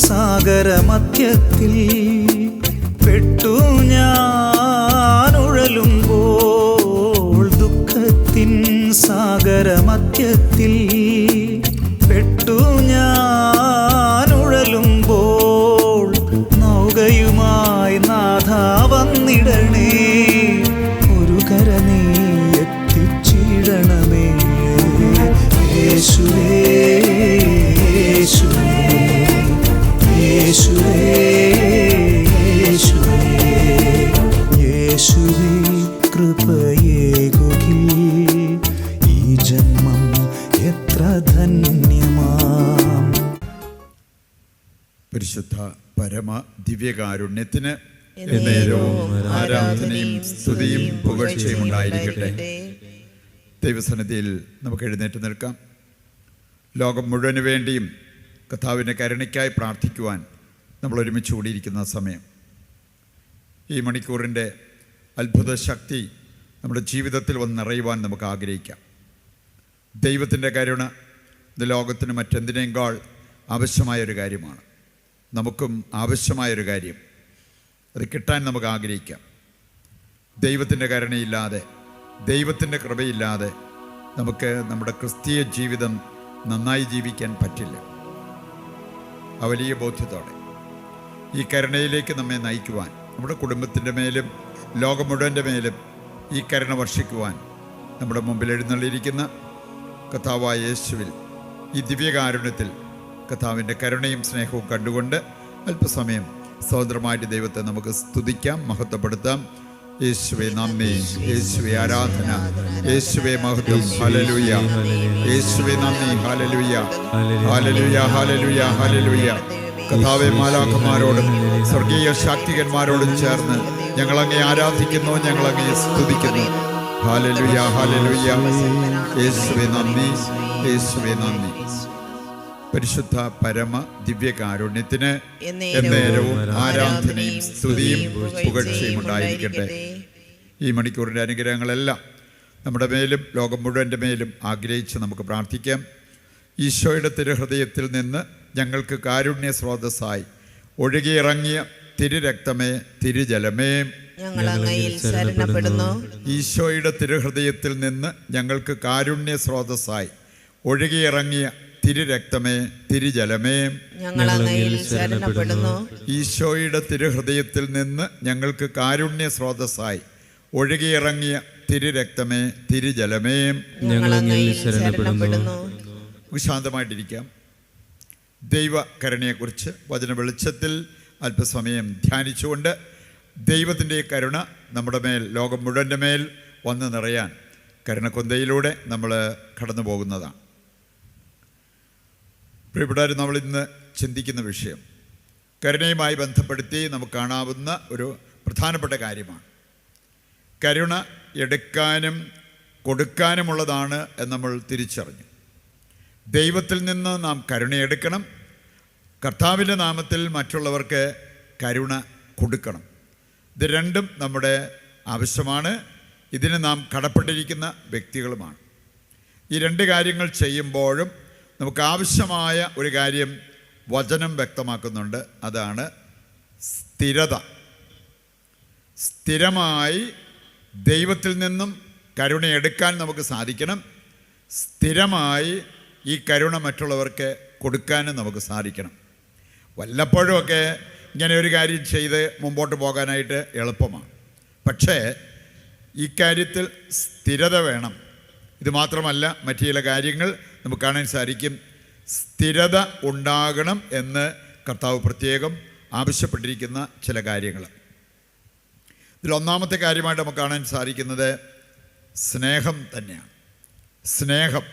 സാഗരമധ്യത്തിൽ പെട്ടു ഞാൻ ഉഴലുമ്പോൾ, ദുഃഖത്തിൻ സാഗരമധ്യത്തിൽ പെട്ടു ഞാൻ ഉഴലുമ്പോൾ, നൗകയുമായി നാഥ വന്നിടണേ, ഒരു കര നീ എത്തിച്ചിടണമേ. യേശുവേ യേശുവേ യേശുവേ യേശുവേ യേശുവേ കൃപയേകുകിൽ ഈ ജന്മം എത്ര ധന്യമാം. പരിശുദ്ധ പരമ ദിവ്യകാരുണ്യത്തിന് എന്നേരവും ആരാധനയും സ്തുതിയും പുകഴ്ചയും ഉണ്ടായിരിക്കട്ടെ. ദൈവസന്നിധിയിൽ നമുക്ക് എഴുന്നേറ്റ് നിൽക്കാം. ലോകം മുഴുവന് വേണ്ടിയും കർത്താവിൻ്റെ കരുണയ്ക്കായി പ്രാർത്ഥിക്കുവാൻ നമ്മൾ ഒരുമിച്ച് കൂടിയിരിക്കുന്ന സമയം. ഈ മണിക്കൂറിൻ്റെ അത്ഭുത ശക്തി നമ്മുടെ ജീവിതത്തിൽ വന്ന് നിറയുവാൻ നമുക്ക് ആഗ്രഹിക്കാം. ദൈവത്തിൻ്റെ കരുണ ഇത് ലോകത്തിന് മറ്റെന്തിനേക്കാൾ ആവശ്യമായൊരു കാര്യമാണ്. നമുക്കും ആവശ്യമായൊരു കാര്യം. അത് കിട്ടാൻ നമുക്ക് ആഗ്രഹിക്കാം. ദൈവത്തിൻ്റെ കരുണയില്ലാതെ, ദൈവത്തിൻ്റെ കൃപയില്ലാതെ നമുക്ക് നമ്മുടെ ക്രിസ്തീയ ജീവിതം നന്നായി ജീവിക്കാൻ പറ്റില്ല. ആ വലിയ ബോധ്യത്തോടെ ഈ കരുണയിലേക്ക് നമ്മെ നയിക്കുവാൻ, നമ്മുടെ കുടുംബത്തിൻ്റെ മേലും ലോകം മുഴുവൻ്റെ മേലും ഈ കരുണ വർഷിക്കുവാൻ നമ്മുടെ മുമ്പിൽ എഴുന്നള്ളിയിരിക്കുന്ന കർത്താവായ യേശുവിൽ, ഈ ദിവ്യകാരുണ്യത്തിൽ കർത്താവിൻ്റെ കരുണയും സ്നേഹവും കണ്ടുകൊണ്ട് അല്പസമയം സ്വതന്ത്രമായിട്ട് ദൈവത്തെ നമുക്ക് സ്തുതിക്കാം, മഹത്വപ്പെടുത്താം. യേശുവേ നന്ദി, യേശുവേ ആരാധന, യേശുവേ മഹത്വം. ഹല്ലേലൂയ, യേശുവേ നന്ദി. Hallelujah, hallelujah, hallelujah, hallelujah. കർത്താവേ, മാലാഖമാരോടും സ്വർഗീയ ശാക്തികന്മാരോടും ചേർന്ന് ഞങ്ങളങ്ങേ ആരാധിക്കുന്നു, ഞങ്ങളങ്ങേ സ്തുതിക്കുന്നു. Hallelujah, hallelujah. യേശുവേ നന്ദി, യേശുവേ നന്ദി. പരിശുദ്ധ പരമ ദിവ്യകാരുണ്യത്തിന് എന്നേരവും ആരാധനയും സ്തുതിയും പുകഴ്ചയും ഉണ്ടായിരിക്കട്ടെ. ഈ മണിക്കൂറിൻ്റെ അനുഗ്രഹങ്ങളെല്ലാം നമ്മുടെ മേലും ലോകം മുഴുവൻ്റെ മേലും ആഗ്രഹിച്ച് നമുക്ക് പ്രാർത്ഥിക്കാം. ഈശോയുടെ തിരുഹൃദയത്തിൽ നിന്ന് ഞങ്ങൾക്ക് കാരുണ്യ സ്രോതസ്സായി ഒഴുകിയിറങ്ങിയ തിരുരക്തമേ, തിരുജലമേ, ഈശോയുടെ തിരുഹൃദയത്തിൽ നിന്ന് ഞങ്ങൾക്ക് കാരുണ്യ സ്രോതസ്സായി ഒഴുകിയിറങ്ങിയ തിരുരക്തമേ, തിരുജലമേ, ഈശോയുടെ തിരുഹൃദയത്തിൽ നിന്ന് ഞങ്ങൾക്ക് കാരുണ്യ സ്രോതസ്സായി ഒഴുകിയിറങ്ങിയ തിരുരക്തമേ, തിരുജലമേ. ശാന്തമായിട്ടിരിക്കാം. ദൈവകരുണയെക്കുറിച്ച് വചന വെളിച്ചത്തിൽ അല്പസമയം ധ്യാനിച്ചുകൊണ്ട് ദൈവത്തിൻ്റെ കരുണ നമ്മുടെ മേൽ, ലോകം മുഴുവൻ്റെ മേൽ വന്ന് നിറയാൻ കരുണക്കൊന്തയിലൂടെ നമ്മൾ കടന്നു പോകുന്നതാണ്. പ്രിയപ്പെട്ടവർ, നമ്മളിന്ന് ചിന്തിക്കുന്ന വിഷയം കരുണയുമായി ബന്ധപ്പെടുത്തി നമുക്ക് കാണാവുന്ന ഒരു പ്രധാനപ്പെട്ട കാര്യമാണ്. കരുണ എടുക്കാനും കൊടുക്കാനുമുള്ളതാണ് എന്ന് നമ്മൾ തിരിച്ചറിഞ്ഞു. ദൈവത്തിൽ നിന്ന് നാം കരുണയെടുക്കണം, കർത്താവിൻ്റെ നാമത്തിൽ മറ്റുള്ളവർക്ക് കരുണ കൊടുക്കണം. ഇത് രണ്ടും നമ്മുടെ ആവശ്യമാണ്. ഇതിന് നാം കടപ്പെട്ടിരിക്കുന്ന വ്യക്തികളുമാണ്. ഈ രണ്ട് കാര്യങ്ങൾ ചെയ്യുമ്പോഴും നമുക്ക് ആവശ്യമായ ഒരു കാര്യം വചനം വ്യക്തമാക്കുന്നുണ്ട്. അതാണ് സ്ഥിരത. സ്ഥിരമായി ദൈവത്തിൽ നിന്നും കരുണയെടുക്കാൻ നമുക്ക് സാധിക്കണം. സ്ഥിരമായി ഈ കരുണ മറ്റുള്ളവർക്ക് കൊടുക്കാനും നമുക്ക് സാധിക്കണം. വല്ലപ്പോഴുമൊക്കെ ഇങ്ങനെ ഒരു കാര്യം ചെയ്ത് മുമ്പോട്ട് പോകാനായിട്ട് എളുപ്പമാണ്. പക്ഷേ ഈ കാര്യത്തിൽ സ്ഥിരത വേണം. ഇത് മാത്രമല്ല, മറ്റു ചില കാര്യങ്ങൾ നമുക്ക് കാണാൻ സാധിക്കും. സ്ഥിരത ഉണ്ടാകണം എന്ന് കർത്താവ് പ്രത്യേകം ആവശ്യപ്പെട്ടിരിക്കുന്ന ചില കാര്യങ്ങൾ. ഇതിലൊന്നാമത്തെ കാര്യമായിട്ട് നമുക്ക് കാണാൻ സാധിക്കുന്നത് സ്നേഹം തന്നെയാണ്. സ്നേഹം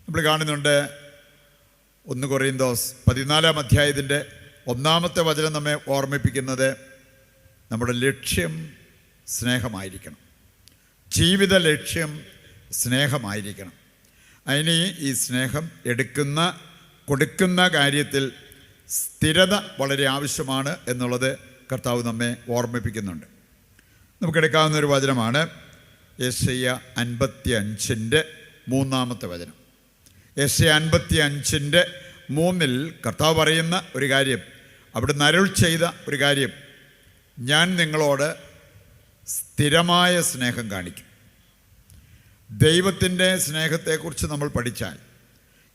നമ്മൾ കാണുന്നുണ്ട്. 1 കൊറിന്തോസ് 14-ാം അധ്യായത്തിൻ്റെ 1-ാമത്തെ വചനം നമ്മെ ഓർമ്മിപ്പിക്കുന്നത് നമ്മുടെ ലക്ഷ്യം സ്നേഹമായിരിക്കണം. ജീവിത ലക്ഷ്യം സ്നേഹമായിരിക്കണം. അതിന് ഈ സ്നേഹം എടുക്കുന്ന കൊടുക്കുന്ന കാര്യത്തിൽ സ്ഥിരത വളരെ ആവശ്യമാണ് എന്നുള്ളത് കർത്താവ് നമ്മെ ഓർമ്മിപ്പിക്കുന്നുണ്ട്. നമുക്കെടുക്കാവുന്ന ഒരു വചനമാണ് യെശയ്യ 55-ന്റെ 3-ാമത്തെ വചനം. യെശയ്യ 55-ന്റെ 3 കർത്താവ് പറയുന്ന ഒരു കാര്യം, അവിടുന്ന് അരുൾ ചെയ്ത ഒരു കാര്യം, ഞാൻ നിങ്ങളോട് സ്ഥിരമായ സ്നേഹം കാണിക്കും. ദൈവത്തിൻ്റെ സ്നേഹത്തെക്കുറിച്ച് നമ്മൾ പഠിച്ചാൽ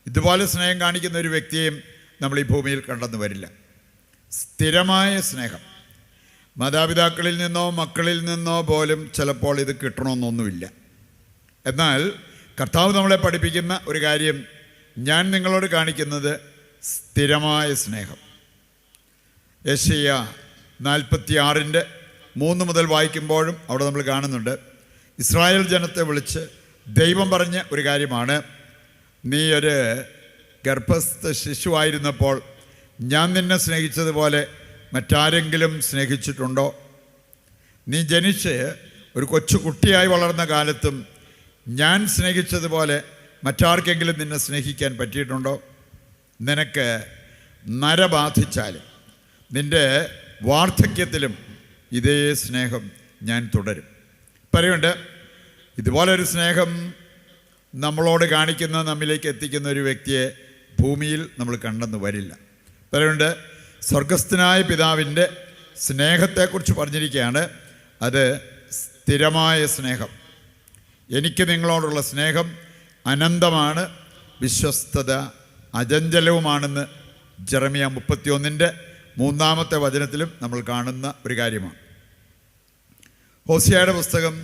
ഇതുപോലെ സ്നേഹം കാണിക്കുന്ന ഒരു വ്യക്തിയെയും നമ്മൾ ഈ ഭൂമിയിൽ കണ്ടെന്ന് വരില്ല. സ്ഥിരമായ സ്നേഹം. മാതാപിതാക്കളിൽ നിന്നോ മക്കളിൽ നിന്നോ പോലും ചിലപ്പോൾ ഇത് കിട്ടണമെന്നൊന്നുമില്ല. എന്നാൽ കർത്താവ് നമ്മളെ പഠിപ്പിക്കുന്ന ഒരു കാര്യം, ഞാൻ നിങ്ങളോട് കാണിക്കുന്നത് സ്ഥിരമായ സ്നേഹം. യെശയ്യാ 46:3 മുതൽ വായിക്കുമ്പോഴും അവിടെ നമ്മൾ കാണുന്നുണ്ട്, ഇസ്രായേൽ ജനത്തെ വിളിച്ച് ദൈവം പറഞ്ഞ ഒരു കാര്യമാണ്, നീ ഒരു ഗർഭസ്ഥ ശിശുവായിരുന്നപ്പോൾ ഞാൻ നിന്നെ സ്നേഹിച്ചതുപോലെ മറ്റാരെങ്കിലും സ്നേഹിച്ചിട്ടുണ്ടോ? നീ ജനിച്ച് ഒരു കൊച്ചു കുട്ടിയായി വളർന്ന കാലത്തും ഞാൻ സ്നേഹിച്ചതുപോലെ മറ്റാർക്കെങ്കിലും നിന്നെ സ്നേഹിക്കാൻ പറ്റിയിട്ടുണ്ടോ? നിനക്ക് നര ബാധിച്ചാലും നിൻ്റെ വാർദ്ധക്യത്തിലും ഇതേ സ്നേഹം ഞാൻ തുടരും. പറയുന്നുണ്ട്, ഇതുപോലൊരു സ്നേഹം നമ്മളോട് കാണിക്കുന്ന, നമ്മിലേക്ക് എത്തിക്കുന്ന ഒരു വ്യക്തിയെ ഭൂമിയിൽ നമ്മൾ കണ്ടെന്ന് വരില്ല. പറയുന്നുണ്ട്, സ്വർഗസ്ഥനായ പിതാവിൻ്റെ സ്നേഹത്തെക്കുറിച്ച് പറഞ്ഞിരിക്കുകയാണ്, അത് സ്ഥിരമായ സ്നേഹം. എനിക്ക് നിങ്ങളോടുള്ള സ്നേഹം അനന്തമാണ്, വിശ്വസ്തത അചഞ്ചലവുമാണെന്ന് ജെറമ്യ 31:3 നമ്മൾ കാണുന്ന ഒരു കാര്യമാണ്. ഹോസിയയുടെ പുസ്തകം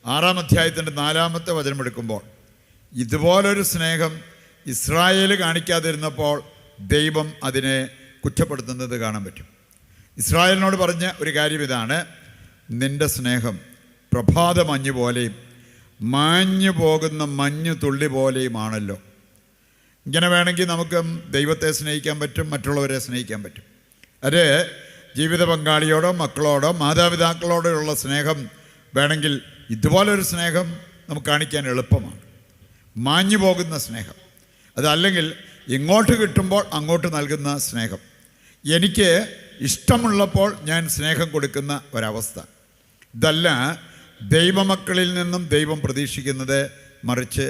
6:4 എടുക്കുമ്പോൾ ഇതുപോലൊരു സ്നേഹം ഇസ്രായേൽ കാണിക്കാതിരുന്നപ്പോൾ ദൈവം അതിനെ കുറ്റപ്പെടുത്തുന്നത് കാണാൻ പറ്റും. ഇസ്രായേലിനോട് പറഞ്ഞ ഒരു കാര്യം ഇതാണ്, നിൻ്റെ സ്നേഹം പ്രഭാത മഞ്ഞ് പോലെയും മാഞ്ഞു പോകുന്ന മഞ്ഞു തുള്ളി പോലെയുമാണല്ലോ. ഇങ്ങനെ വേണമെങ്കിൽ നമുക്ക് ദൈവത്തെ സ്നേഹിക്കാൻ പറ്റും, മറ്റുള്ളവരെ സ്നേഹിക്കാൻ പറ്റും. അത് ജീവിത പങ്കാളിയോടോ മക്കളോടോ മാതാപിതാക്കളോടോ ഉള്ള സ്നേഹം വേണമെങ്കിൽ ഇതുപോലൊരു സ്നേഹം നമുക്ക് കാണിക്കാൻ എളുപ്പമാണ്. മാഞ്ഞു പോകുന്ന സ്നേഹം, അതല്ലെങ്കിൽ ഇങ്ങോട്ട് കിട്ടുമ്പോൾ അങ്ങോട്ട് നൽകുന്ന സ്നേഹം. എനിക്ക് ഇഷ്ടമുള്ളപ്പോൾ ഞാൻ സ്നേഹം കൊടുക്കുന്ന ഒരവസ്ഥ. ഇതല്ല ദൈവമക്കളിൽ നിന്നും ദൈവം പ്രതീക്ഷിക്കുന്നത്, മറിച്ച്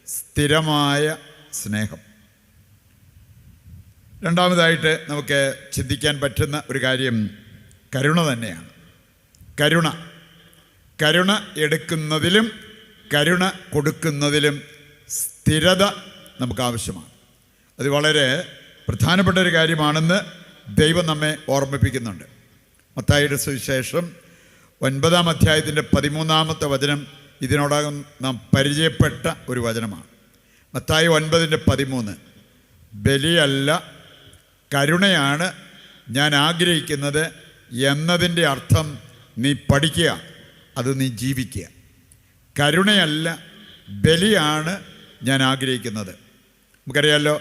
സ്ഥിരമായ സ്നേഹം. രണ്ടാമതായിട്ട് നമുക്ക് ചിന്തിക്കാൻ പറ്റുന്ന ഒരു കാര്യം കരുണ തന്നെയാണ്. കരുണ എടുക്കുന്നതിലും കരുണ കൊടുക്കുന്നതിലും സ്ഥിരത നമുക്ക് ആവശ്യമാണ്. അത് വളരെ പ്രധാനപ്പെട്ട ഒരു കാര്യമാണെന്ന് ദൈവം നമ്മെ ഓർമ്മിപ്പിക്കുന്നുണ്ട്. മത്തായിയുടെ സുവിശേഷം 9:13 ഇതിനോടകം നാം പരിചയപ്പെട്ട ഒരു വചനമാണ്. മത്തായി 9:13, ബലിയല്ല കരുണയാണ് ഞാൻ ആഗ്രഹിക്കുന്നത് എന്നതിൻ്റെ അർത്ഥം നീ പഠിക്കുക, അത് നീ ജീവിക്കുക. കരുണയല്ല, ബലിയാണ് ഞാൻ ആഗ്രഹിക്കുന്നത്. നമുക്കറിയാമല്ലോ,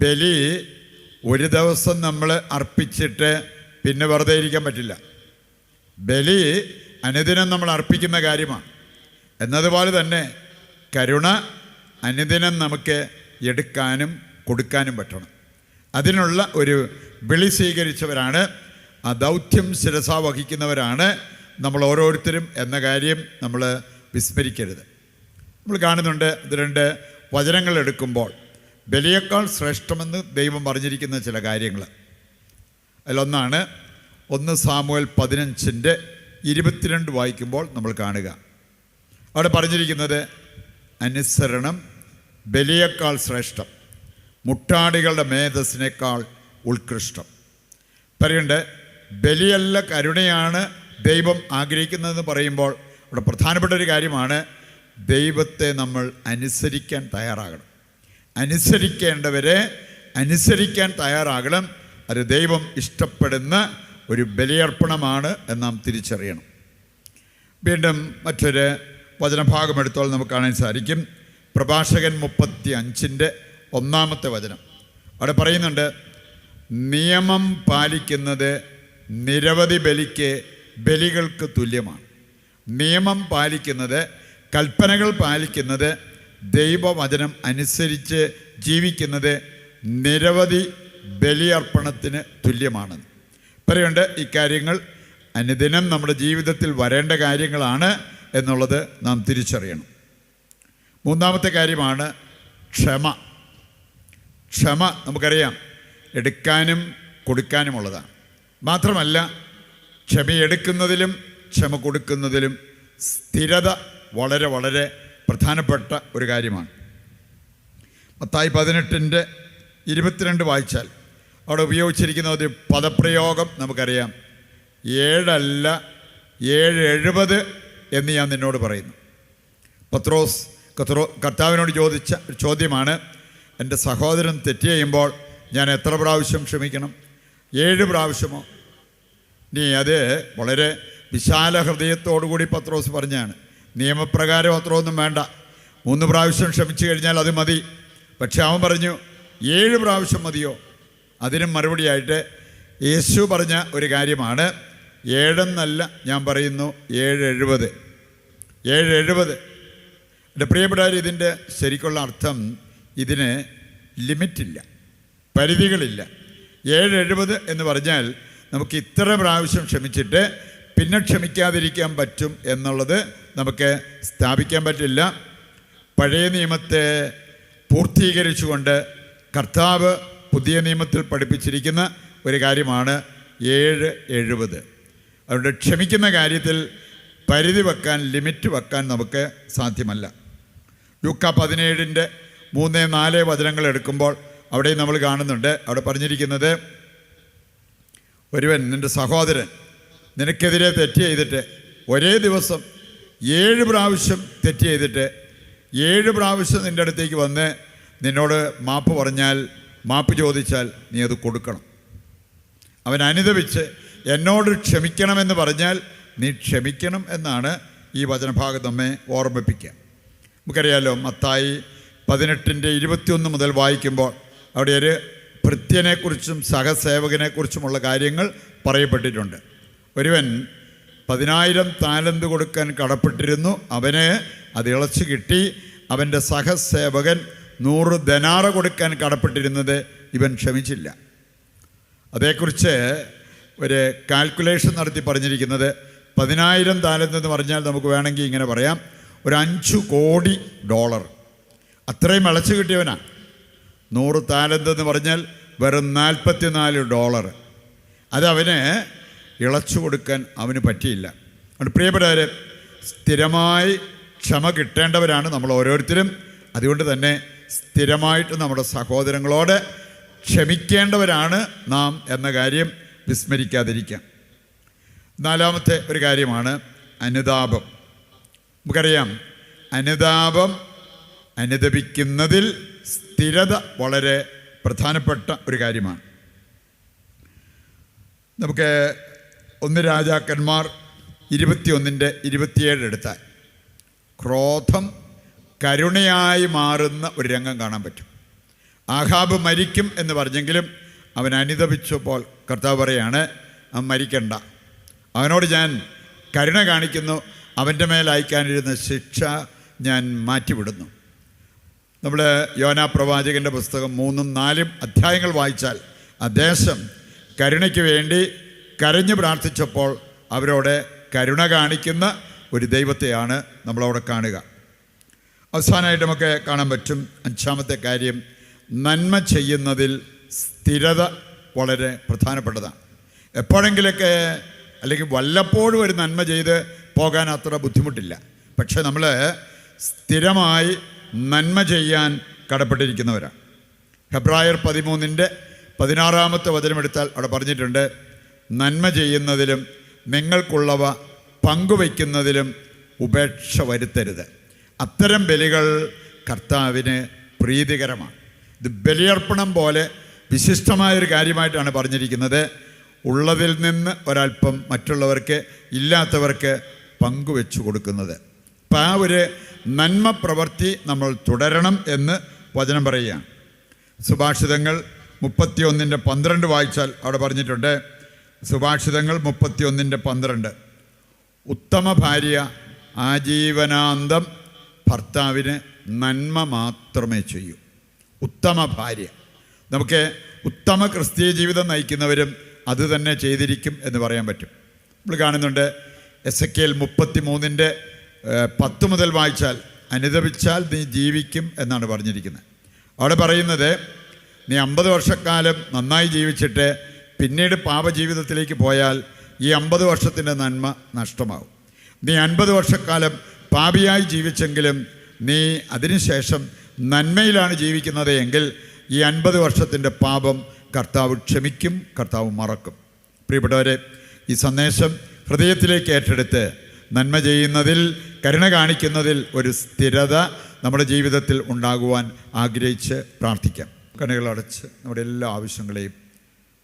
ബലി ഒരു ദിവസം നമ്മൾ അർപ്പിച്ചിട്ട് പിന്നെ വെറുതെ ഇരിക്കാൻ പറ്റില്ല. ബലി അനുദിനം നമ്മൾ അർപ്പിക്കുന്ന കാര്യമാണ്. എന്നതുപോലെ തന്നെ കരുണ അനുദിനം നമുക്ക് എടുക്കാനും കൊടുക്കാനും പറ്റണം. അതിനുള്ള ഒരു വിളി സ്വീകരിച്ചവരാണ്, ആ ദൗത്യം ശിരസ വഹിക്കുന്നവരാണ് നമ്മൾ ഓരോരുത്തരും എന്ന കാര്യം നമ്മൾ വിസ്മരിക്കരുത്. നമ്മൾ കാണുന്നുണ്ട്, ഇത് 2 വചനങ്ങൾ എടുക്കുമ്പോൾ ബലിയേക്കാൾ ശ്രേഷ്ഠമെന്ന് ദൈവം പറഞ്ഞിരിക്കുന്ന ചില കാര്യങ്ങൾ. അതിലൊന്നാണ് 1 സാമുവേൽ 15:22 വായിക്കുമ്പോൾ നമ്മൾ കാണുക. അവിടെ പറഞ്ഞിരിക്കുന്നത്, അനുസരണം ബലിയേക്കാൾ ശ്രേഷ്ഠം, മുട്ടാടികളുടെ മേധസ്സിനേക്കാൾ ഉത്കൃഷ്ടം. പറയുന്നുണ്ട്, ബലിയല്ല കരുണയാണ് ദൈവം ആഗ്രഹിക്കുന്നതെന്ന് പറയുമ്പോൾ അവിടെ പ്രധാനപ്പെട്ട ഒരു കാര്യമാണ്, ദൈവത്തെ നമ്മൾ അനുസരിക്കാൻ തയ്യാറാകണം. അനുസരിക്കേണ്ടവരെ അനുസരിക്കാൻ തയ്യാറാകണം. അത് ദൈവം ഇഷ്ടപ്പെടുന്ന ഒരു ബലിയർപ്പണമാണ് എന്ന് നാം തിരിച്ചറിയണം. വീണ്ടും മറ്റൊരു വചനഭാഗം എടുത്തോളം നമുക്ക് കാണാൻ സാധിക്കും. പ്രഭാഷകൻ 35:1 അവിടെ പറയുന്നുണ്ട്, നിയമം പാലിക്കുന്നത് നിരവധി ബലികൾക്ക് തുല്യമാണ്. നിയമം പാലിക്കുന്നത്, കൽപ്പനകൾ പാലിക്കുന്നത്, ദൈവവചനം അനുസരിച്ച് ജീവിക്കുന്നത് നിരവധി ബലിയർപ്പണത്തിന് തുല്യമാണെന്ന് പറയുന്നുണ്ട്. ഇക്കാര്യങ്ങൾ അനുദിനം നമ്മുടെ ജീവിതത്തിൽ വരേണ്ട കാര്യങ്ങളാണ് എന്നുള്ളത് നാം തിരിച്ചറിയണം. മൂന്നാമത്തെ കാര്യമാണ് ക്ഷമ. ക്ഷമ നമുക്കറിയാം എടുക്കാനും കൊടുക്കാനുമുള്ളതാണ്. മാത്രമല്ല ക്ഷമയെടുക്കുന്നതിലും ക്ഷമ കൊടുക്കുന്നതിലും സ്ഥിരത വളരെ വളരെ പ്രധാനപ്പെട്ട ഒരു കാര്യമാണ്. മത്തായി 18:22 വായിച്ചാൽ അവിടെ ഉപയോഗിച്ചിരിക്കുന്ന ഒരു പദപ്രയോഗം നമുക്കറിയാം. 7 അല്ല 770 എന്ന് ഞാൻ നിന്നോട് പറയുന്നു. പത്രോസ് കർത്താവിനോട് ചോദിച്ച ഒരു ചോദ്യമാണ്, എൻ്റെ സഹോദരൻ തെറ്റ് ചെയ്യുമ്പോൾ ഞാൻ എത്ര പ്രാവശ്യം ക്ഷമിക്കണം? 7 പ്രാവശ്യമോ? നീ അത് വളരെ വിശാല ഹൃദയത്തോടുകൂടി പത്രോസ് പറഞ്ഞാണ്. നിയമപ്രകാരം അത്രയൊന്നും വേണ്ട, 3 പ്രാവശ്യം ക്ഷമിച്ചു കഴിഞ്ഞാൽ അത് മതി. പക്ഷെ അവൻ പറഞ്ഞു 7 പ്രാവശ്യം മതിയോ? അതിനും മറുപടിയായിട്ട് യേശു പറഞ്ഞ ഒരു കാര്യമാണ്, 7 എന്നല്ല ഞാൻ പറയുന്നു 770. 770. എൻ്റെ പ്രിയപ്പെട്ടവർ, ഇതിൻ്റെ ശരിക്കുള്ള അർത്ഥം ഇതിന് ലിമിറ്റില്ല, പരിധികളില്ല. 770 എന്ന് പറഞ്ഞാൽ നമുക്ക് ഇത്ര പ്രാവശ്യം ക്ഷമിച്ചിട്ട് പിന്നെ ക്ഷമിക്കാതിരിക്കാൻ പറ്റും എന്നുള്ളത് നമുക്ക് സ്ഥാപിക്കാൻ പറ്റില്ല. പഴയ നിയമത്തെ പൂർത്തീകരിച്ചുകൊണ്ട് കർത്താവ് പുതിയ നിയമത്തിൽ പഠിപ്പിച്ചിരിക്കുന്ന ഒരു കാര്യമാണ് 770. അതുകൊണ്ട് ക്ഷമിക്കുന്ന കാര്യത്തിൽ പരിധി വെക്കാൻ, ലിമിറ്റ് വെക്കാൻ നമുക്ക് സാധ്യമല്ല. ലൂക്കാ 17:3-4 വചനങ്ങൾ എടുക്കുമ്പോൾ അവിടെ നമ്മൾ കാണുന്നുണ്ട്, അവിടെ പറഞ്ഞിരിക്കുന്നത്, ഒരുവൻ നിൻ്റെ സഹോദരൻ നിനക്കെതിരെ തെറ്റ് ചെയ്തിട്ട് ഒരേ ദിവസം 7 പ്രാവശ്യം തെറ്റ് ചെയ്തിട്ട് 7 പ്രാവശ്യം നിൻ്റെ അടുത്തേക്ക് വന്ന് നിന്നോട് മാപ്പ് ചോദിച്ചാൽ നീ അത് കൊടുക്കണം. അവൻ അനുതപിച്ച് എന്നോട് ക്ഷമിക്കണമെന്ന് പറഞ്ഞാൽ നീ ക്ഷമിക്കണം എന്നാണ് ഈ വചനഭാഗം നമ്മെ ഓർമ്മിപ്പിക്കുക. നമുക്കറിയാമല്ലോ, മത്തായി 18:21 മുതൽ വായിക്കുമ്പോൾ അവിടെ ഒരു ഭൃത്യനെക്കുറിച്ചും സഹസേവകനെക്കുറിച്ചുമുള്ള കാര്യങ്ങൾ പറയപ്പെട്ടിട്ടുണ്ട്. ഒരുവൻ 10,000 താലന്ത് കൊടുക്കാൻ കടപ്പെട്ടിരുന്നു. അവന് അത് ഇളച്ചു കിട്ടി. അവൻ്റെ സഹസേവകൻ 100 ദനാറ കൊടുക്കാൻ കടപ്പെട്ടിരുന്നത് ഇവൻ ക്ഷമിച്ചില്ല. അതേക്കുറിച്ച് ഒരു കാൽക്കുലേഷൻ നടത്തി പറഞ്ഞിരിക്കുന്നത്, 10,000 താലന്ത് എന്ന് പറഞ്ഞാൽ നമുക്ക് വേണമെങ്കിൽ ഇങ്ങനെ പറയാം, ഒരു $5 കോടി. അത്രയും ഇളച്ചു കിട്ടിയവനാണ്. 100 താലന്ത് എന്ന് പറഞ്ഞാൽ വെറും $44. അതവന് ഇളച്ചു കൊടുക്കാൻ അവന് പറ്റിയില്ല. അതുകൊണ്ട് പ്രിയപ്പെട്ടവർ, സ്ഥിരമായി ക്ഷമ കിട്ടേണ്ടവരാണ് നമ്മൾ ഓരോരുത്തരും. അതുകൊണ്ട് തന്നെ സ്ഥിരമായിട്ട് നമ്മുടെ സഹോദരങ്ങളോട് ക്ഷമിക്കേണ്ടവരാണ് നാം എന്ന കാര്യം വിസ്മരിക്കാതിരിക്കാം. 4-മത്തെ ഒരു കാര്യമാണ് അനുതാപം. നമുക്കറിയാം, അനുതപിക്കുന്നതിൽ സ്ഥിരത വളരെ പ്രധാനപ്പെട്ട ഒരു കാര്യമാണ്. നമുക്ക് 1 രാജാക്കന്മാർ 21:27 എടുത്താൽ ക്രോധം കരുണയായി മാറുന്ന ഒരു രംഗം കാണാൻ പറ്റും. ആഹാബ് മരിക്കും എന്ന് പറഞ്ഞെങ്കിലും അവൻ അനുതപിച്ചപ്പോൾ കർത്താവ് പറയാണ്, അവൻ മരിക്കണ്ട, അവനോട് ഞാൻ കരുണ കാണിക്കുന്നു, അവൻ്റെ മേൽ അയക്കാനിരുന്ന ശിക്ഷ ഞാൻ മാറ്റിവിടുന്നു. നമ്മൾ യോനാ പ്രവാചകൻ്റെ പുസ്തകം 3-4 അധ്യായങ്ങൾ വായിച്ചാൽ ആ ദേശം കരുണയ്ക്ക് വേണ്ടി കരഞ്ഞു പ്രാർത്ഥിച്ചപ്പോൾ അവരോട് കരുണ കാണിക്കുന്ന ഒരു ദൈവത്തെയാണ് നമ്മളവിടെ കാണുക. അവസാനമായിട്ട് നമുക്ക് കാണാൻ പറ്റും 5-മത്തെ കാര്യം, നന്മ ചെയ്യുന്നതിൽ സ്ഥിരത വളരെ പ്രധാനപ്പെട്ടതാണ്. എപ്പോഴെങ്കിലൊക്കെ അല്ലെങ്കിൽ വല്ലപ്പോഴും ഒരു നന്മ ചെയ്ത് പോകാൻ അത്ര ബുദ്ധിമുട്ടില്ല. പക്ഷെ നമ്മൾ സ്ഥിരമായി നന്മ ചെയ്യാൻ കടപ്പെട്ടിരിക്കുന്നവരാണ്. ഹെബ്രായർ 13:16 വചനമെടുത്താൽ അവിടെ പറഞ്ഞിട്ടുണ്ട്, നന്മ ചെയ്യുന്നതിലും നിങ്ങൾക്കുള്ളവ പങ്കുവയ്ക്കുന്നതിലും ഉപേക്ഷ വരുത്തരുത്. അത്തരം ബലികൾ കർത്താവിന് പ്രീതികരമാണ്. ഇത് ബലിയർപ്പണം പോലെ വിശിഷ്ടമായൊരു കാര്യമായിട്ടാണ് പറഞ്ഞിരിക്കുന്നത്. ഉള്ളതിൽ നിന്ന് ഒരല്പം മറ്റുള്ളവർക്ക്, ഇല്ലാത്തവർക്ക് പങ്കുവെച്ചു കൊടുക്കുന്നത്. അപ്പം ആ ഒരു നന്മ പ്രവൃത്തി നമ്മൾ തുടരണം എന്ന് വചനം പറയുകയാണ്. സുഭാഷിതങ്ങൾ 31:12 വായിച്ചാൽ അവിടെ പറഞ്ഞിട്ടുണ്ട്, സുഭാഷിതങ്ങൾ 31:12, ഉത്തമ ഭാര്യ ആജീവനാന്തം ഭർത്താവിന് നന്മ മാത്രമേ ചെയ്യൂ. ഉത്തമ ഭാര്യ, നമുക്ക് ഉത്തമ ക്രിസ്തീയ ജീവിതം നയിക്കുന്നവരും അത് തന്നെ ചെയ്തിരിക്കും എന്ന് പറയാൻ പറ്റും. നമ്മൾ കാണുന്നുണ്ട്, എസെക്കിയേൽ 33:10 മുതൽ വായിച്ചാൽ അനുതപിച്ചാൽ നീ ജീവിക്കും എന്നാണ് പറഞ്ഞിരിക്കുന്നത്. അവിടെ പറയുന്നത്, നീ 50 വർഷക്കാലം നന്നായി ജീവിച്ചിട്ട് പിന്നീട് പാപജീവിതത്തിലേക്ക് പോയാൽ ഈ 50 വർഷത്തിൻ്റെ നന്മ നഷ്ടമാവും. നീ 50 വർഷക്കാലം പാപിയായി ജീവിച്ചെങ്കിലും നീ അതിനുശേഷം നന്മയിലാണ് ജീവിക്കുന്നത് എങ്കിൽ ഈ 50 വർഷത്തിൻ്റെ പാപം കർത്താവ് ക്ഷമിക്കും, കർത്താവ് മറക്കും. പ്രിയപ്പെട്ടവരെ, ഈ സന്ദേശം ഹൃദയത്തിലേക്ക് ഏറ്റെടുത്ത് നന്മ ചെയ്യുന്നതിൽ, കരുണ കാണിക്കുന്നതിൽ ഒരു സ്ഥിരത നമ്മുടെ ജീവിതത്തിൽ ഉണ്ടാകുവാൻ ആഗ്രഹിച്ച് പ്രാർത്ഥിക്കാം. കണ്ണുകളടച്ച് നമ്മുടെ എല്ലാ ആവശ്യങ്ങളെയും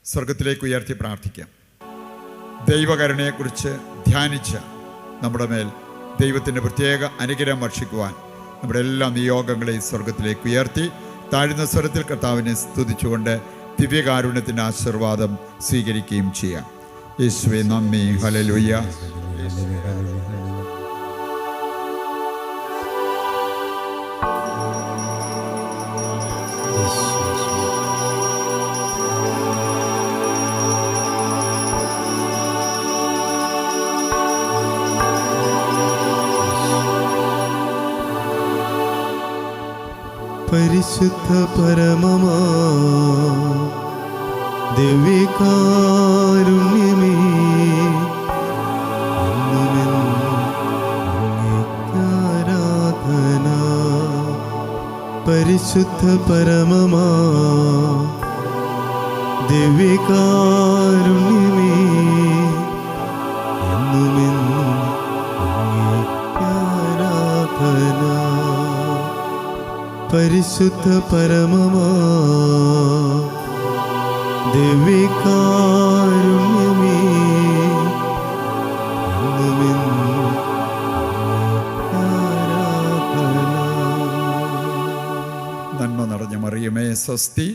സ്വർഗത്തിലേക്ക് ഉയർത്തി പ്രാർത്ഥിക്കാം. ദൈവകരുണയെക്കുറിച്ച് ധ്യാനിച്ച നമ്മുടെ മേൽ ദൈവത്തിൻ്റെ പ്രത്യേക അനുഗ്രഹം വർഷിക്കുവാൻ നമ്മുടെ എല്ലാ നിയോഗങ്ങളെയും സ്വർഗത്തിലേക്ക് ഉയർത്തി താഴ്ന്ന സ്വരത്തിൽ കർത്താവിനെ സ്തുതിച്ചുകൊണ്ട് ദിവ്യകാരുണ്യത്തിൻ്റെ ആശീർവാദം സ്വീകരിക്കുകയും ചെയ്യാം. യേശുവേ നന്ദി, ഹല്ലേലൂയ. പരിശുദ്ധ പരമമാ ദിവ്യകാരുണ്യമേ, ആരാധന. പരിശുദ്ധ പരമമാ ദിവ്യകാരുണ്യമേ, എന്നുമെന്നും ആരാധന. പരിശുദ്ധ പരമമാ ദിവ്യകാരുണ്യമേ, എന്നുമെന്നും ആരാധന. നന്മ നിറഞ്ഞ മറിയമേ സ്വസ്തി,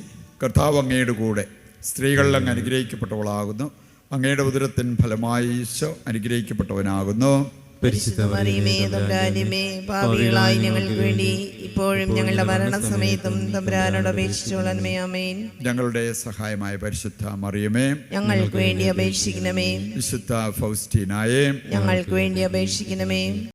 കർത്താവ് അങ്ങയുടെ കൂടെ സ്ത്രീകളിൽ അങ്ങ് അനുഗ്രഹിക്കപ്പെട്ടവളാകുന്നു. അങ്ങയുടെ ഉദരത്തിൻ ഫലമായി ഈശോ അനുഗ്രഹിക്കപ്പെട്ടവനാകുന്നു. പരിശുദ്ധ മറിയമേ തമ്പുരാന്റമ്മേ, പാപികളായ ഞങ്ങൾക്ക് വേണ്ടി ഇപ്പോഴും ഞങ്ങളുടെ മരണസമയത്തും തമ്പുരാനോട് അപേക്ഷിച്ചോളണമേ. ആമേൻ. ഞങ്ങളുടെ സഹായമായ പരിശുദ്ധ മറിയമേ, ഞങ്ങൾക്ക് വേണ്ടി അപേക്ഷിക്കണമേ. വിശുദ്ധ ഫൗസ്റ്റീനായേ, ഞങ്ങൾക്ക് വേണ്ടി അപേക്ഷിക്കണമേ.